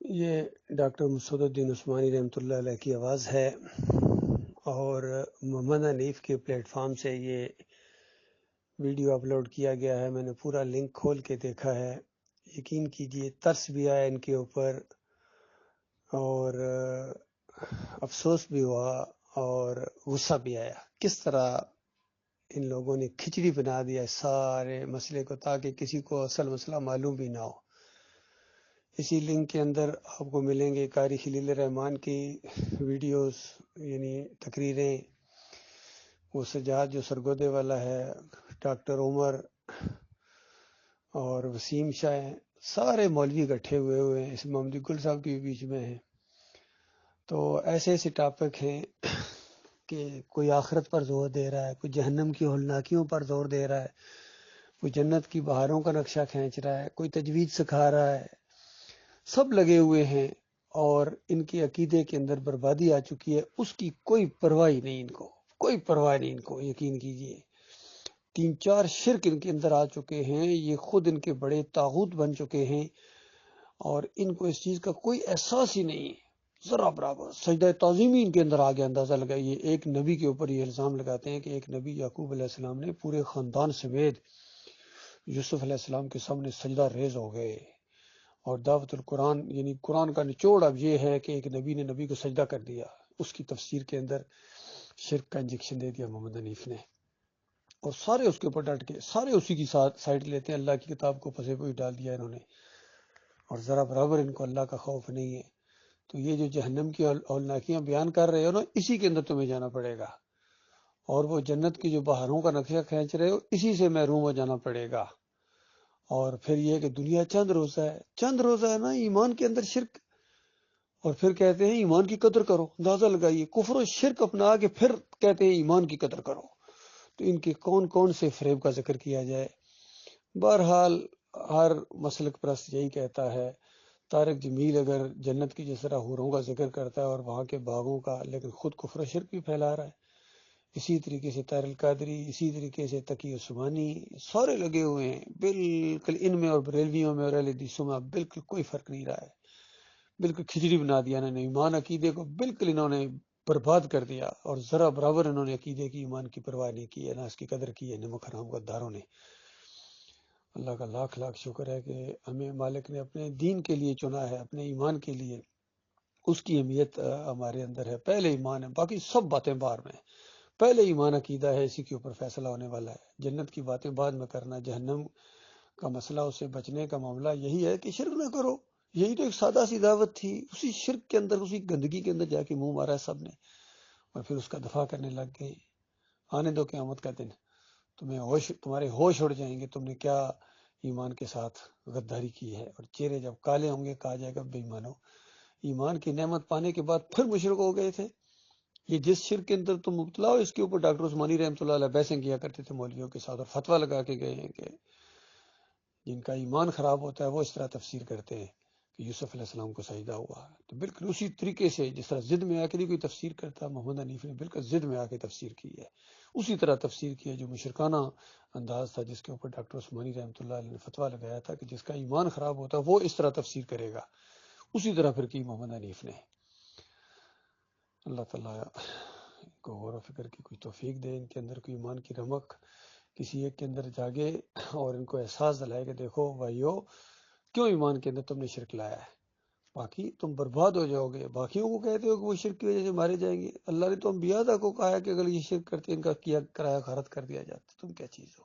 یہ ڈاکٹر مسعود الدین عثمانی رحمۃ اللہ علیہ کی آواز ہے اور محمد حنیف کے پلیٹ فارم سے یہ ویڈیو اپلوڈ کیا گیا ہے۔ میں نے پورا لنک کھول کے دیکھا ہے، یقین کیجئے ترس بھی آیا ان کے اوپر اور افسوس بھی ہوا اور غصہ بھی آیا۔ کس طرح ان لوگوں نے کھچڑی بنا دیا سارے مسئلے کو تاکہ کسی کو اصل مسئلہ معلوم بھی نہ ہو۔ اسی لنک کے اندر آپ کو ملیں گے قاری خلیل الرحمن کی ویڈیوز، یعنی تقریریں، وہ سجاد جو سرگودے والا ہے، ڈاکٹر عمر اور وسیم شاہ ہیں، سارے مولوی اکٹھے ہوئے ہیں، اس محمد گل صاحب کے بھی بیچ میں ہیں۔ تو ایسے ایسے ٹاپک ہیں کہ کوئی آخرت پر زور دے رہا ہے، کوئی جہنم کی ہولناکیوں پر زور دے رہا ہے، کوئی جنت کی بہاروں کا نقشہ کھینچ رہا ہے، کوئی تجوید سکھا رہا ہے، سب لگے ہوئے ہیں اور ان کے عقیدے کے اندر بربادی آ چکی ہے۔ اس کی کوئی پرواہ نہیں، ان کو کوئی پرواہ نہیں، ان کو یقین کیجئے 3-4 شرک ان کے اندر آ چکے ہیں، یہ خود ان کے بڑے طاغوت بن چکے ہیں اور ان کو اس چیز کا کوئی احساس ہی نہیں ہے، ذرا برابر سجدہ تعظیمی ان کے اندر آ گیا۔ اندازہ لگائیے، ایک نبی کے اوپر یہ الزام لگاتے ہیں کہ ایک نبی یعقوب علیہ السلام نے پورے خاندان سمیت یوسف علیہ السلام کے سامنے سجدہ ریز ہو گئے، اور دعوت القرآن یعنی قرآن کا نچوڑ اب یہ ہے کہ ایک نبی نے نبی کو سجدہ کر دیا۔ اس کی تفسیر کے اندر شرک کا انجیکشن دے دیا محمد حنیف نے، اور سارے اس کے اوپر ڈٹ کے سارے اسی کی سائڈ لیتے ہیں۔ اللہ کی کتاب کو پسے پوئی ڈال دیا انہوں نے، اور ذرا برابر ان کو اللہ کا خوف نہیں ہے۔ تو یہ جو جہنم کی ہولناکیاں بیان کر رہے ہو نا، اسی کے اندر تمہیں جانا پڑے گا، اور وہ جنت کی جو بہاروں کا نقشہ کھینچ رہے ہو، اسی سے محروم ہو جانا پڑے گا۔ اور پھر یہ کہ دنیا چند روزہ ہے، چند روزہ ہے نا، ایمان کے اندر شرک، اور پھر کہتے ہیں ایمان کی قدر کرو۔ اندازہ لگائیے، کفر و شرک اپنا کے پھر کہتے ہیں ایمان کی قدر کرو۔ تو ان کے کون کون سے فریب کا ذکر کیا جائے۔ بہرحال ہر مسلک پرست یہی کہتا ہے۔ طارق جمیل اگر جنت کی جس طرح حوروں کا ذکر کرتا ہے اور وہاں کے باغوں کا، لیکن خود کفر و شرک بھی پھیلا رہا ہے۔ اسی طریقے سے طاہر القادری، اسی طریقے سے تقی عثمانی، سارے لگے ہوئے ہیں۔ بالکل ان میں اور بریلویوں میں اور اہل حدیثوں میں بالکل کوئی فرق نہیں رہا ہے۔ بالکل کھچڑی بنا دیا انہوں نے، ایمان عقیدے کو بالکل انہوں نے برباد کر دیا، اور ذرا برابر انہوں نے عقیدے کی، ایمان کی پرواہ نہیں کی ہے، نہ اس کی قدر کی ہے نمک حرام غداروں نے۔ اللہ کا لاکھ لاکھ شکر ہے کہ ہمیں مالک نے اپنے دین کے لیے چنا ہے، اپنے ایمان کے لیے۔ اس کی اہمیت ہمارے اندر ہے، پہلے ایمان ہے، باقی سب باتیں بعد میں۔ پہلے ایمان عقیدہ ہے، اسی کے اوپر فیصلہ ہونے والا ہے۔ جنت کی باتیں بعد میں کرنا، جہنم کا مسئلہ، اسے بچنے کا معاملہ یہی ہے کہ شرک نہ کرو۔ یہی تو ایک سادہ سی دعوت تھی، اسی شرک کے اندر، اسی گندگی کے اندر جا کے منہ مارا سب نے، اور پھر اس کا دفاع کرنے لگ گئے۔ آنے دو قیامت کا دن، تمہارے ہوش اڑ جائیں گے، تم نے کیا ایمان کے ساتھ غداری کی ہے، اور چہرے جب کالے ہوں گے کہا جائے گا بے ایمانو، ایمان کی نعمت پانے کے بعد پھر مشرک ہو گئے تھے۔ یہ جس شرک کے اندر تم مبتلا ہو، اس کے اوپر ڈاکٹر عثمانی رحمۃ اللہ علیہ بحثیں کیا کرتے تھے مولویوں کے ساتھ، اور فتویٰ لگا کے گئے ہیں کہ جن کا ایمان خراب ہوتا ہے وہ اس طرح تفسیر کرتے ہیں کہ یوسف علیہ السلام کو سجدہ ہوا۔ تو بالکل اسی طریقے سے جس طرح ضد میں آ کے کوئی تفسیر کرتا، محمد حنیف نے بالکل ضد میں آ کے تفسیر کی ہے، اسی طرح تفسیر کی ہے جو مشرکانہ انداز تھا، جس کے اوپر ڈاکٹر عثمانی رحمۃ اللہ علیہ نے فتویٰ لگایا تھا کہ جس کا ایمان خراب ہوتا ہے وہ اس طرح تفسیر کرے گا، اسی طرح پھر کی محمد حنیف نے۔ اللہ تعالیٰ کو غور و فکر کی کوئی توفیق دے، ان کے اندر کوئی ایمان کی رمق کسی ایک کے اندر جاگے، اور ان کو احساس دلائے کہ دیکھو بھائیو، کیوں ایمان کے اندر تم نے شرک لایا ہے، باقی تم برباد ہو جاؤ گے۔ باقیوں کو کہتے ہو کہ وہ شرک کی وجہ سے مارے جائیں گے، اللہ نے تو انبیاء کو کہا ہے کہ اگر یہ شرک کرتے ان کا کیا کرایا غارت کر دیا جاتا، تم کیا چیز ہو۔